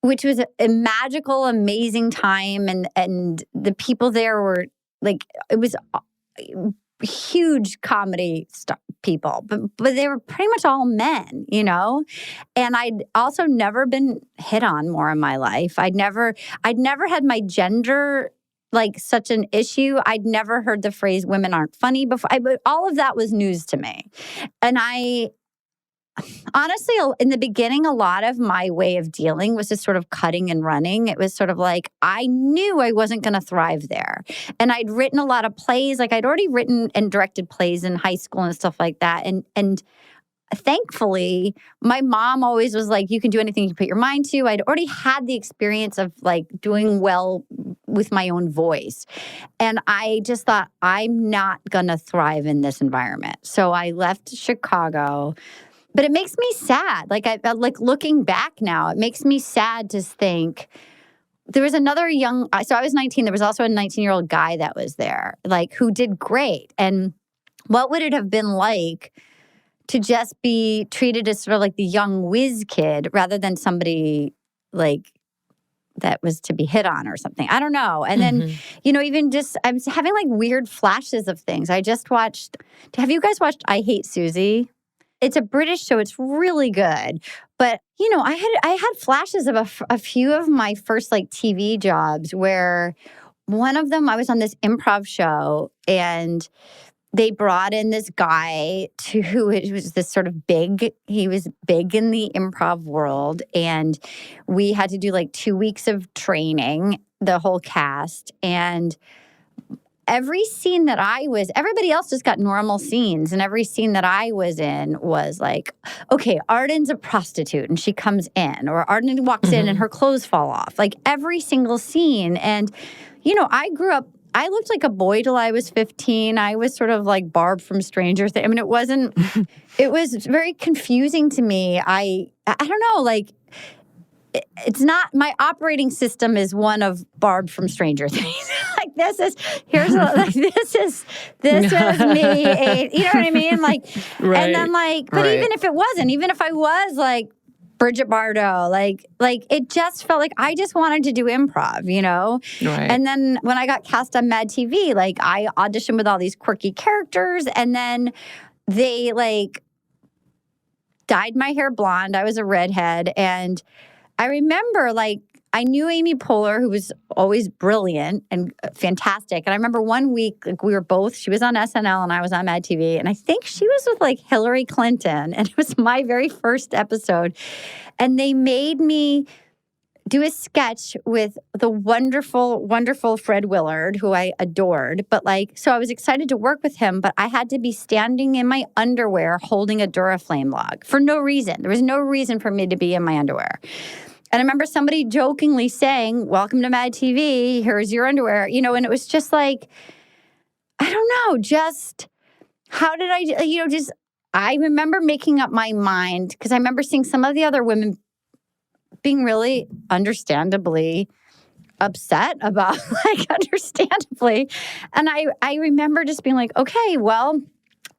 which was a magical, amazing time. And the people there were like, it was huge comedy people, but they were pretty much all men, you know? And I'd also never been hit on more in my life. I'd never had my gender like such an issue. I'd never heard the phrase women aren't funny before. But all of that was news to me. And honestly, in the beginning, a lot of my way of dealing was just sort of cutting and running. It was sort of like, I knew I wasn't going to thrive there. And I'd written a lot of plays. Like I'd already written and directed plays in high school and stuff like that. And thankfully, my mom always was like, you can do anything you put your mind to. I'd already had the experience of like doing well with my own voice. And I just thought, I'm not going to thrive in this environment. So I left Chicago. But it makes me sad. Like looking back now, it makes me sad to think, there was another so I was 19. There was also a 19-year-old guy that was there, like, who did great. And what would it have been like to just be treated as sort of like the young whiz kid rather than somebody like that was to be hit on or something? I don't know. And then, even just, I'm having like weird flashes of things. I just watched, have you guys watched I Hate Susie? It's a British show. It's really good. But, I had flashes of a few of my first like TV jobs where one of them, I was on this improv show and they brought in this guy who was this sort of he was big in the improv world. And we had to do like 2 weeks of training, the whole cast. And every scene that everybody else just got normal scenes. And every scene that I was in was like, okay, Arden's a prostitute and she comes in. Or Arden walks in and her clothes fall off. Like every single scene. And, I looked like a boy till I was 15. I was sort of like Barb from Stranger Things. I mean, it was very confusing to me. I don't know, like, it's not, my operating system is one of Barb from Stranger Things. Like, this is me. You know what I mean? Like, right. And then like, but even if I was like, Bridget Bardot, like it just felt like I just wanted to do improv, Right. And then when I got cast on Mad TV, like I auditioned with all these quirky characters, and then they like dyed my hair blonde. I was a redhead, and I remember like I knew Amy Poehler, who was always brilliant and fantastic. And I remember one week, like she was on SNL and I was on Mad TV. And I think she was with like Hillary Clinton. And it was my very first episode. And they made me do a sketch with the wonderful, wonderful Fred Willard, who I adored. But so I was excited to work with him, but I had to be standing in my underwear holding a Duraflame log for no reason. There was no reason for me to be in my underwear. And I remember somebody jokingly saying, "Welcome to Mad TV, here's your underwear." And it was just like, I don't know, just how did I remember making up my mind, because I remember seeing some of the other women being really understandably upset about, understandably. And I remember just being like, okay, well,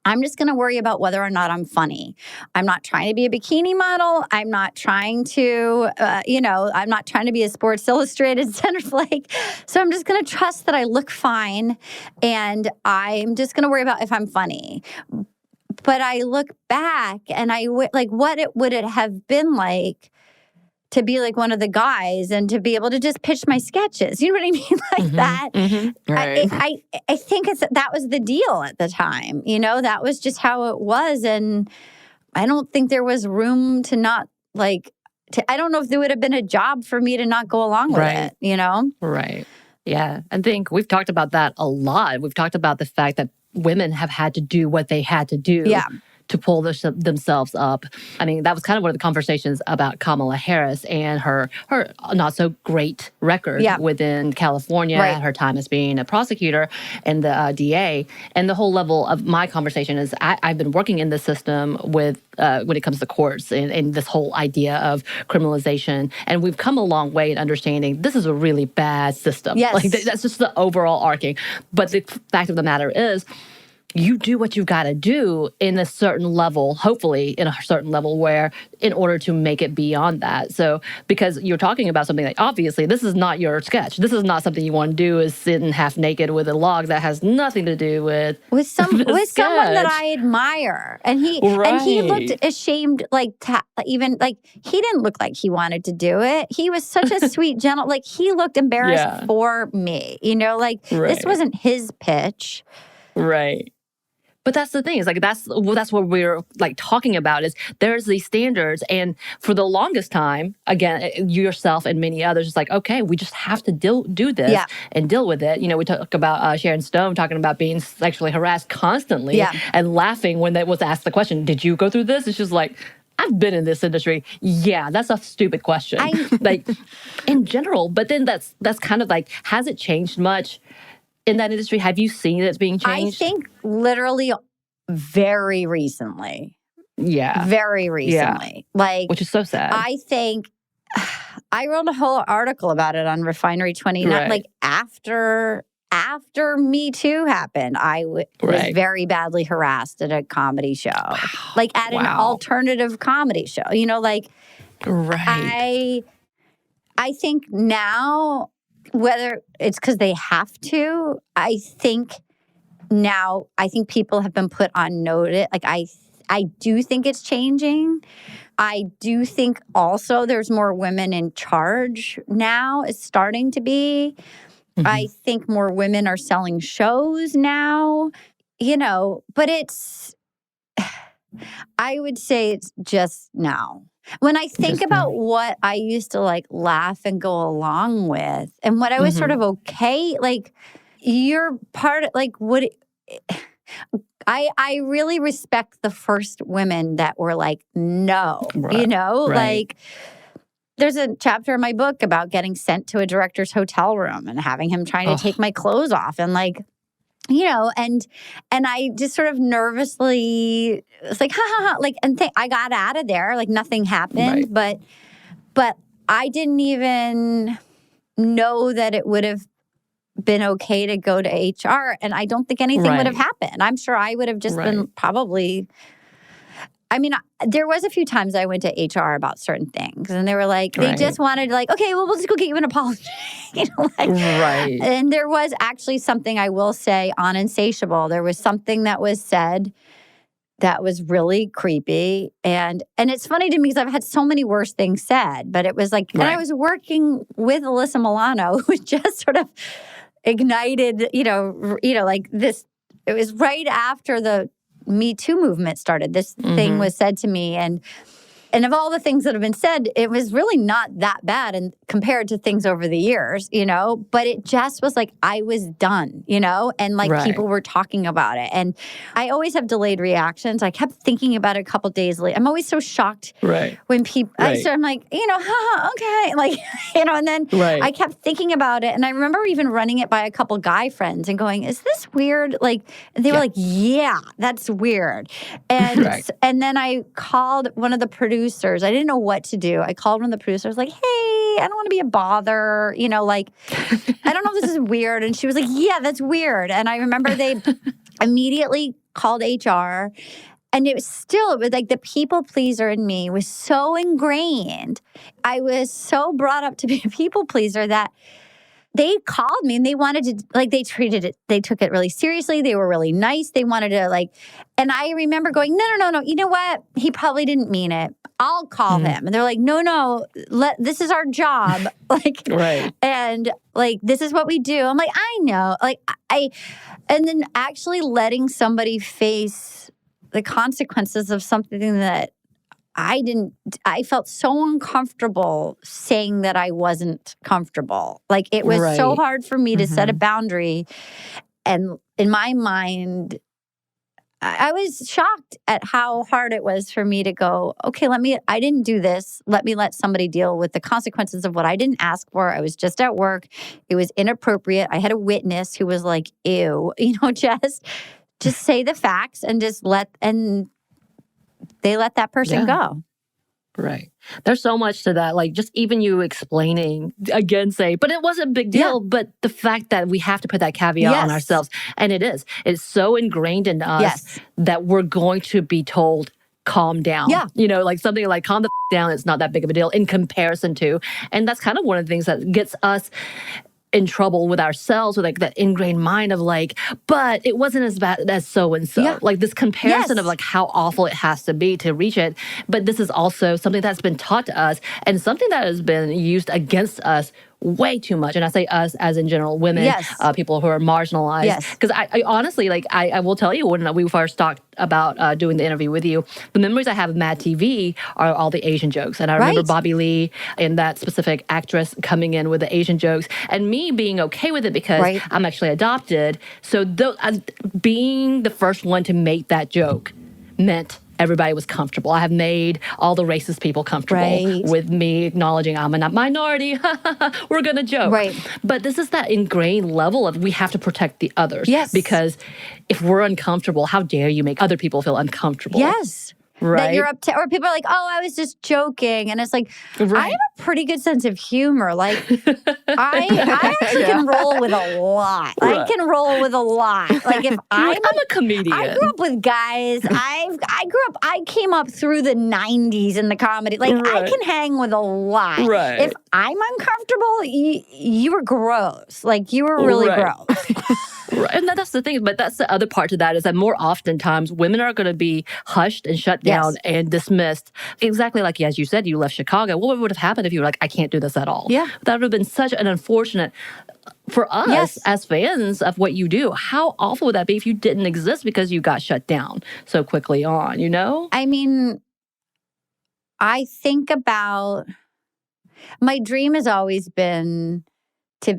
I'm just going to worry about whether or not I'm funny. I'm not trying to be a bikini model. I'm not trying to, I'm not trying to be a Sports Illustrated centerflake. So I'm just going to trust that I look fine. And I'm just going to worry about if I'm funny. But I look back and would it have been like to be like one of the guys and to be able to just pitch my sketches. You know what I mean? Like that. Mm-hmm. Right. I think that was the deal at the time. That was just how it was. And I don't think there was room to not I don't know if there would have been a job for me to not go along with it, Right. Yeah. I think we've talked about that a lot. We've talked about the fact that women have had to do what they had to do. Yeah. To pull themselves up. I mean, that was kind of one of the conversations about Kamala Harris and her not so great record within California, right. Her time as being a prosecutor and the DA. And the whole level of my conversation is I've been working in the system with when it comes to courts and this whole idea of criminalization. And we've come a long way in understanding this is a really bad system. Yes. That's just the overall arcing. But the fact of the matter is, you do what you got to do in a certain level, hopefully in a certain level where in order to make it beyond that. So because you're talking about something like, obviously, this is not your sketch. This is not something you want to do is sitting half naked with a log that has nothing to do with someone that I admire. And he looked ashamed, he didn't look like he wanted to do it. He was such a sweet, gentle, he looked embarrassed for me. This wasn't his pitch. Right. But that's the thing. Is that's what we're talking about is there's these standards. And for the longest time, again, yourself and many others, it's okay, we just have to do this and deal with it. We talk about Sharon Stone talking about being sexually harassed constantly and laughing when that was asked the question, did you go through this? And she's like, I've been in this industry. Yeah, that's a stupid question. In general. But then that's kind of has it changed much in that industry? Have you seen it being changed? I think literally very recently. Yeah. Very recently. Yeah. Which is so sad. I think I wrote a whole article about it on Refinery 29. Right. Like after Me Too happened, I was very badly harassed at a comedy show, like at an alternative comedy show. You know, like I think now, whether it's because they have to, I think people have been put on notice. Like I do think it's changing. I do think also there's more women in charge now. It's starting to be. Mm-hmm. I think more women are selling shows now, you know, but I would say it's just now. When I think about what I used to like laugh and go along with and what I was sort of okay, like you're part of like what I really respect the first women that were like, no, you know, like there's a chapter in my book about getting sent to a director's hotel room and having him trying to take my clothes off and like, you know, and I just sort of nervously was like, ha ha ha, like, and I got out of there, like nothing happened, but I didn't even know that it would have been okay to go to HR, and I don't think anything would have happened. I'm sure I would have just been probably. I mean, there was a few times I went to HR about certain things, and they were like, they just wanted like, okay, well, we'll just go get you an apology, you know, like, And there was actually something I will say on Insatiable. There was something that was said that was really creepy, and it's funny to me because I've had so many worse things said, but it was like, and I was working with Alyssa Milano, who just sort of ignited, you know, like this. It was right after the Me Too movement started. This thing was said to me, and of all the things that have been said, it was really not that bad and compared to things over the years, you know, but it just was like, I was done, you know, and like people were talking about it. And I always have delayed reactions. I kept thinking about it a couple days later. I'm always so shocked when people, I'm like, you know, okay. Like, you know, and then I kept thinking about it. And I remember even running it by a couple guy friends and going, is this weird? Like, they were like, yeah, that's weird. And, and then I called one of the producers. I didn't know what to do. I called one of the producers, like, hey, I don't want to be a bother. You know, like, I don't know if this is weird. And she was like, yeah, that's weird. And I remember they immediately called HR. And it was like the people pleaser in me was so ingrained. I was so brought up to be a people pleaser that they called me and they wanted to, like, they took it really seriously. They were really nice. They wanted to, like, and I remember going, no. You know what? He probably didn't mean it. I'll call him. And they're like, no, this is our job. Like, and like, this is what we do. I'm like, I know. Like, and then actually letting somebody face the consequences of something that I felt so uncomfortable saying that I wasn't comfortable. Like, it was so hard for me to set a boundary. And in my mind, I was shocked at how hard it was for me to go, okay, I didn't do this. Let me let somebody deal with the consequences of what I didn't ask for. I was just at work. It was inappropriate. I had a witness who was like, ew, you know, just say the facts and they let that person go. Right. There's so much to that. Like, just even you explaining, again, but it wasn't a big deal. But the fact that we have to put that caveat on ourselves. And it's so ingrained in us that we're going to be told, calm down. Yeah. You know, like something like calm the down. It's not that big of a deal in comparison to. And that's kind of one of the things that gets us in trouble with ourselves, with like that ingrained mind of like, but it wasn't as bad as so-and-so. Yeah. Like this comparison of like how awful it has to be to reach it. But this is also something that's been taught to us and something that has been used against us way too much. And I say us as in general, women, people who are marginalized. Because I honestly, like, I will tell you, when we first talked about doing the interview with you, the memories I have of Mad TV are all the Asian jokes. And I remember Bobby Lee and that specific actress coming in with the Asian jokes and me being okay with it because I'm actually adopted. So being the first one to make that joke meant everybody was comfortable. I have made all the racist people comfortable with me acknowledging I'm a minority. We're going to joke. But this is that ingrained level of we have to protect the others. Because if we're uncomfortable, how dare you make other people feel uncomfortable? that you're upset, or people are like, "Oh, I was just joking," and it's like, I have a pretty good sense of humor. Like, I actually can roll with a lot. I can roll with a lot. Like, if I'm a comedian, I grew up with guys. I came up through the '90s in the comedy. Like, I can hang with a lot. Right. If I'm uncomfortable, you were gross. Like, you were really gross. Right. And that's the thing, but that's the other part to that is that more oftentimes women are going to be hushed and shut down and dismissed. Exactly like, as you said, you left Chicago. What would have happened if you were like, I can't do this at all? Yeah. That would have been such an unfortunate, for us as fans of what you do, how awful would that be if you didn't exist because you got shut down so quickly on, you know? I mean, I think about, my dream has always been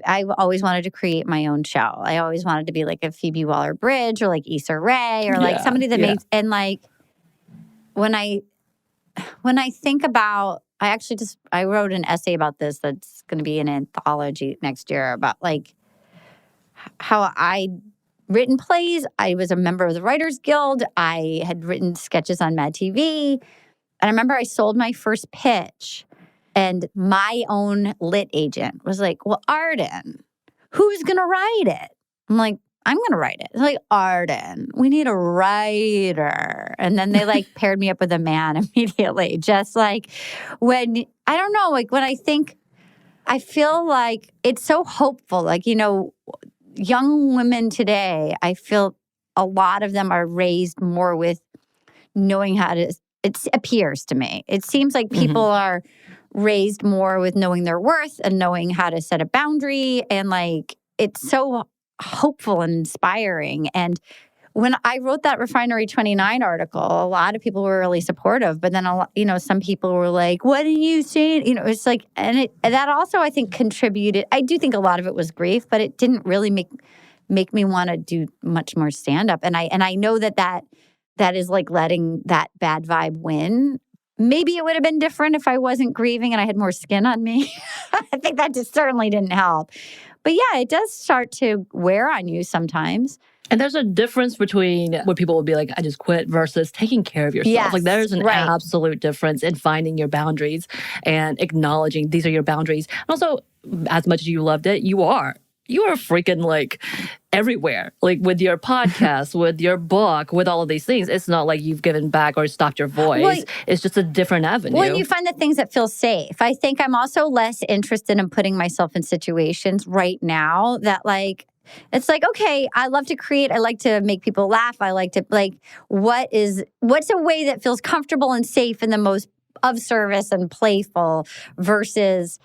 I've always wanted to create my own show. I always wanted to be like a Phoebe Waller-Bridge or like Issa Rae or like somebody that makes, and like when I think about, I wrote an essay about this that's going to be an anthology next year about like how I'd written plays. I was a member of the Writers Guild. I had written sketches on Mad TV. And I remember I sold my first pitch. And my own lit agent was like, well, Arden, who's going to write it? I'm like, I'm going to write it. It's like, Arden, we need a writer. And then they like paired me up with a man immediately. Just like when, I don't know, like when I feel like it's so hopeful. Like, you know, young women today, I feel a lot of them are raised more with knowing how to, it appears to me. It seems like people are raised more with knowing their worth and knowing how to set a boundary. And like, it's so hopeful and inspiring. And when I wrote that Refinery 29 article, a lot of people were really supportive. But then, some people were like, what are you saying? You know, it's like, and that also, I think, contributed. I do think a lot of it was grief, but it didn't really make me want to do much more stand-up. And I know that is like letting that bad vibe win. Maybe it would have been different if I wasn't grieving and I had more skin on me. I think that just certainly didn't help. But yeah, it does start to wear on you sometimes. And there's a difference between what people will be like, I just quit versus taking care of yourself. Yes, like there's an absolute difference in finding your boundaries and acknowledging these are your boundaries. And also, as much as you loved it, you are freaking like everywhere, like with your podcast, with your book, with all of these things. It's not like you've given back or stopped your voice. Well, it's just a different avenue. Well, you find the things that feel safe. I think I'm also less interested in putting myself in situations right now that like, it's like, okay, I love to create. I like to make people laugh. I like to like, what's a way that feels comfortable and safe and the most of service and playful versus,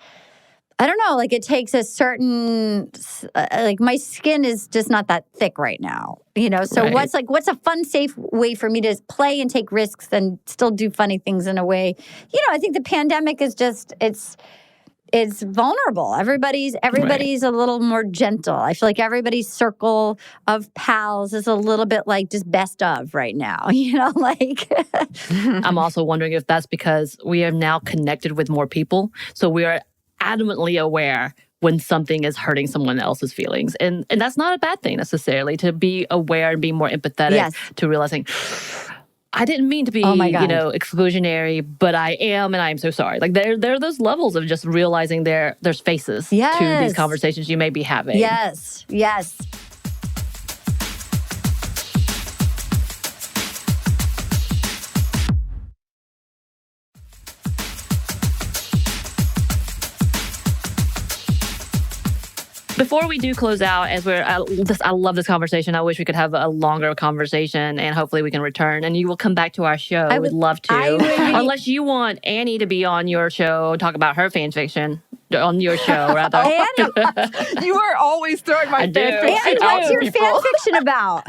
I don't know, like it takes a certain, like my skin is just not that thick right now, you know? So what's a fun, safe way for me to play and take risks and still do funny things in a way? You know, I think the pandemic is just, it's vulnerable. Everybody's a little more gentle. I feel like everybody's circle of pals is a little bit like just best of right now, you know, like. I'm also wondering if that's because we are now connected with more people. So we are adamantly aware when something is hurting someone else's feelings. And that's not a bad thing necessarily, to be aware and be more empathetic to realizing, I didn't mean to be, exclusionary, but I am, and I am so sorry. Like there are those levels of just realizing there's faces to these conversations you may be having. Yes. Before we do close out, I love this conversation. I wish we could have a longer conversation, and hopefully we can return. And you will come back to our show. I would love to. Unless you want Anney to be on your show, talk about her fan fiction on your show, rather. Anney, you are always throwing my fan fiction Anney, what's your fan fiction about?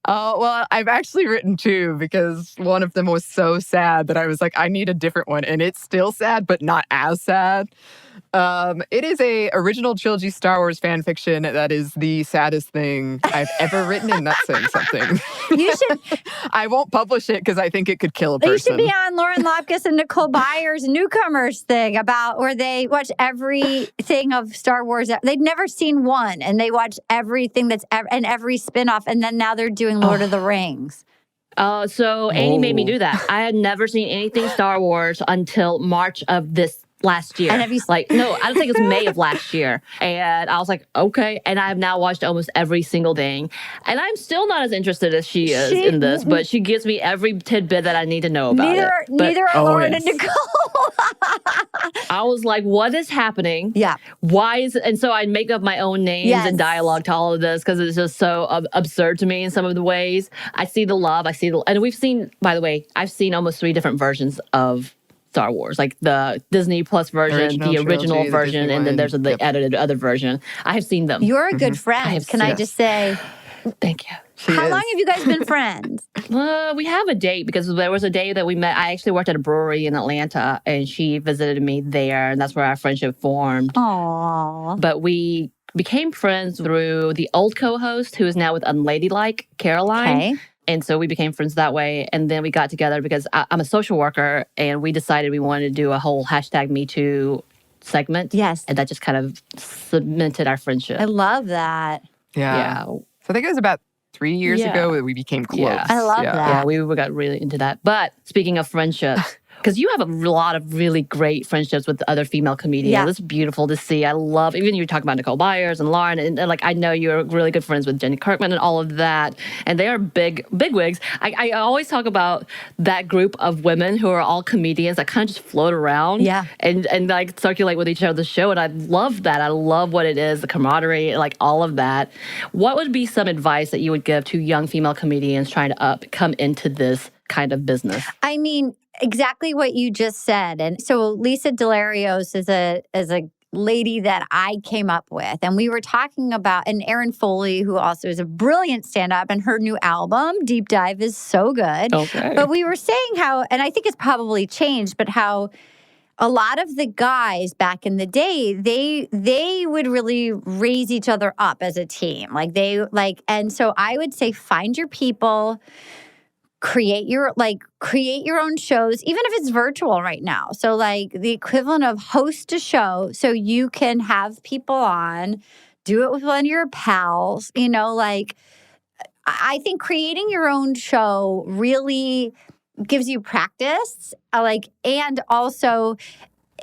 Well, I've actually written two because one of them was so sad that I was like, I need a different one. And it's still sad, but not as sad. It is a original trilogy Star Wars fan fiction that is the saddest thing I've ever written, and that's saying something. You should. I won't publish it because I think it could kill a person. You should be on Lauren Lapkus and Nicole Byers' Newcomers thing about where they watch everything of Star Wars. They'd never seen one, and they watch everything and every spinoff, and then now they're doing Lord of the Rings. So Anney made me do that. I had never seen anything Star Wars until March of this last year. And have you no, I don't think it's May of last year. And I was like, okay. And I have now watched almost every single thing. And I'm still not as interested as she is in this, but she gives me every tidbit that I need to know about it. Neither are Lauren and Nicole. I was like, what is happening? Yeah. Why is it? And so I make up my own names and dialogue to all of this because it's just so absurd to me in some of the ways. I see the love. And we've seen, by the way, I've seen almost 3 different versions of Star Wars, like the Disney Plus version, the original trilogy, version, and then there's the edited other version. I have seen them. You're a good friend. Can I just say? Thank you. How long have you guys been friends? We have a date because there was a day that we met. I actually worked at a brewery in Atlanta, and she visited me there, and that's where our friendship formed. Aww. But we became friends through the old co-host, who is now with Unladylike, Caroline. Okay. And so we became friends that way. And then we got together because I'm a social worker, and we decided we wanted to do a whole #MeToo segment. Yes. And that just kind of cemented our friendship. I love that. Yeah. So I think it was about 3 years ago that we became close. Yeah. I love that. Yeah, we got really into that. But speaking of friendships, because you have a lot of really great friendships with other female comedians. Yeah. It's beautiful to see. I love, even you talk about Nicole Byers and Lauren, and like I know you're really good friends with Jenny Kirkman and all of that. And they are big wigs. I always talk about that group of women who are all comedians that kind of just float around and like circulate with each other's show. And I love that. I love what it is, the camaraderie, like all of that. What would be some advice that you would give to young female comedians trying to come into this kind of business? I mean, exactly what you just said. And so Lisa Delarios is a lady that I came up with. And we were talking about, and Erin Foley, who also is a brilliant stand-up, and her new album, Deep Dive, is so good. Okay. But we were saying how, and I think it's probably changed, but how a lot of the guys back in the day, they would really raise each other up as a team. And so I would say find your people. Create your own shows, even if it's virtual right now. So like the equivalent of host a show so you can have people on, do it with one of your pals, like I think creating your own show really gives you practice, and also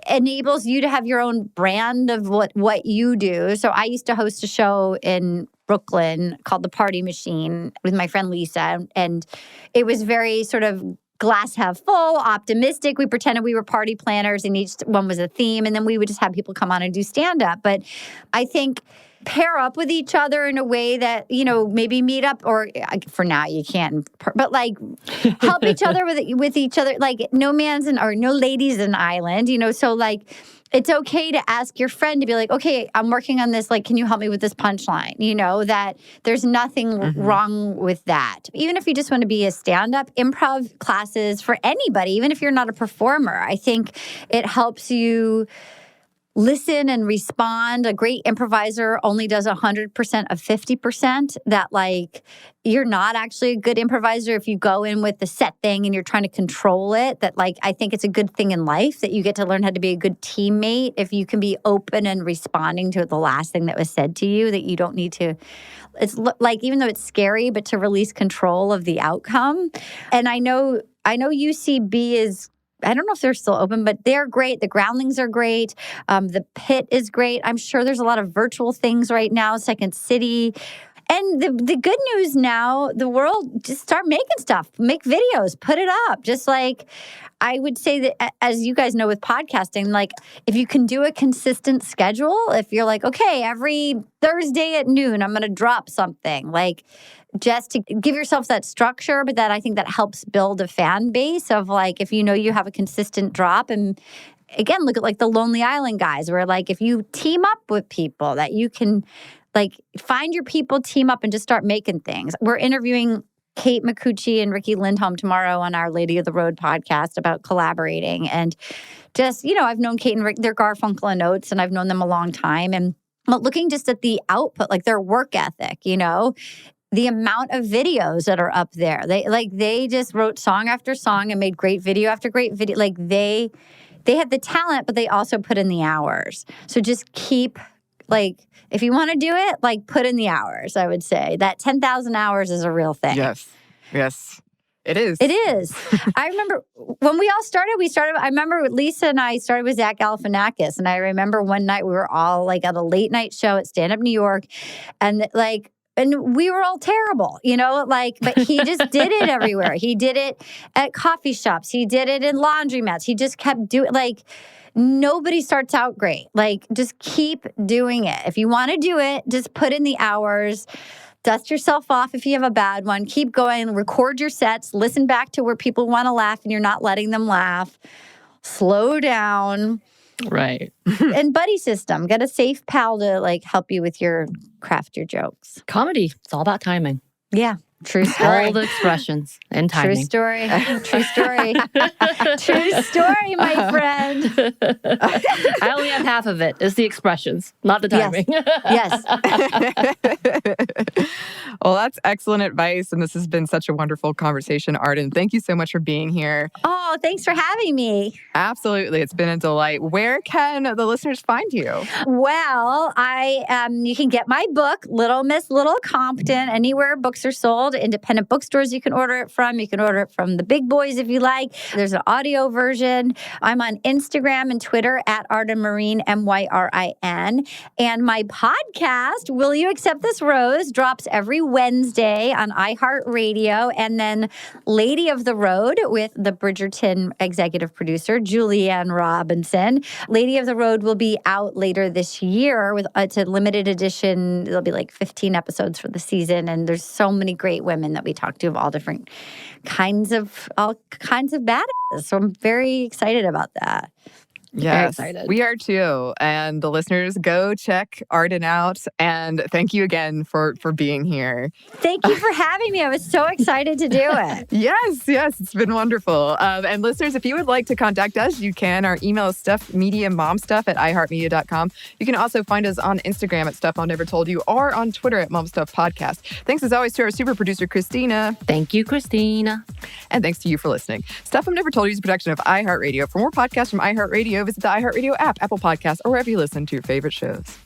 enables you to have your own brand of what you do. So I used to host a show in Brooklyn called The Party Machine with my friend Lisa. And it was very sort of glass half full, optimistic. We pretended we were party planners and each one was a theme. And then we would just have people come on and do stand-up. But I think pair up with each other in a way that, maybe meet up, or for now you can't, but like help each other with each other, like no ladies an island, so like it's okay to ask your friend to be like, okay, I'm working on this, like, can you help me with this punchline? That there's nothing wrong with that. Even if you just want to be a stand-up, improv classes for anybody, even if you're not a performer, I think it helps you listen and respond. A great improviser only does 100% of 50%. That like you're not actually a good improviser if you go in with the set thing and you're trying to control it. That like I think it's a good thing in life that you get to learn how to be a good teammate if you can be open and responding to the last thing that was said to you, that you don't need to. It's like, even though it's scary, but to release control of the outcome. And I know UCB is, I don't know if they're still open, but they're great. The Groundlings are great. The Pit is great. I'm sure there's a lot of virtual things right now, Second City. And the good news now, the world, just start making stuff, make videos, put it up. Just like, I would say that, as you guys know with podcasting, like if you can do a consistent schedule, if you're like, okay, every Thursday at noon, I'm going to drop something, like just to give yourself that structure, but that I think that helps build a fan base of like, if you have a consistent drop. And again, look at like the Lonely Island guys, where like if you team up with people that you can like find your people, team up and just start making things. We're interviewing Kate McCucci and Ricky Lindholm tomorrow on our Lady of the Road podcast about collaborating. And just, I've known Kate and Rick, they're Garfunkel and Oates, and I've known them a long time. And looking just at the output, like their work ethic, the amount of videos that are up there. They just wrote song after song and made great video after great video. Like they had the talent, but they also put in the hours. So just keep, like, if you want to do it, like put in the hours, I would say. That 10,000 hours is a real thing. Yes. It is. It is. I remember when we all started, I remember Lisa and I started with Zach Galifianakis. And I remember one night we were all like at a late night show at Stand Up New York. And we were all terrible, but he just did it everywhere. He did it at coffee shops. He did it in laundromats. He just kept doing nobody starts out great. Just keep doing it. If you want to do it, just put in the hours. Dust yourself off if you have a bad one. Keep going. Record your sets. Listen back to where people want to laugh and you're not letting them laugh. Slow down. Right. And buddy system. Get a safe pal to help you with your craft your jokes. Comedy. It's all about timing. Yeah. True story. All the expressions and timing. True story. True story. True story, my friend. I only have half of it. It's the expressions, not the timing. Yes. Well, that's excellent advice. And this has been such a wonderful conversation, Arden. Thank you so much for being here. Oh, thanks for having me. Absolutely. It's been a delight. Where can the listeners find you? Well, you can get my book, Little Miss Little Compton, anywhere books are sold. Independent bookstores you can order it from. You can order it from the big boys if you like. There's an audio version. I'm on Instagram and Twitter at Arden Myrin, Myrin. And my podcast, Will You Accept This Rose, drops every Wednesday on iHeartRadio. And then Lady of the Road with the Bridgerton executive producer, Julianne Robinson. Lady of the Road will be out later this year. It's a limited edition. There'll be 15 episodes for the season. And there's so many great women that we talk to of all kinds of badass. So I'm very excited about that. Yes, we are too. And the listeners, go check Arden out. And thank you again for being here. Thank you for having me. I was so excited to do it. Yes, it's been wonderful. And listeners, if you would like to contact us, you can. Our email is stuffmediamomstuff@iheartmedia.com. You can also find us on Instagram at Stuff Mom Never Told You or on Twitter at Mom Stuff Podcast. Thanks as always to our super producer, Christina. Thank you, Christina. And thanks to you for listening. Stuff Mom Never Told You is a production of iHeartRadio. For more podcasts from iHeartRadio, visit the iHeartRadio app, Apple Podcasts, or wherever you listen to your favorite shows.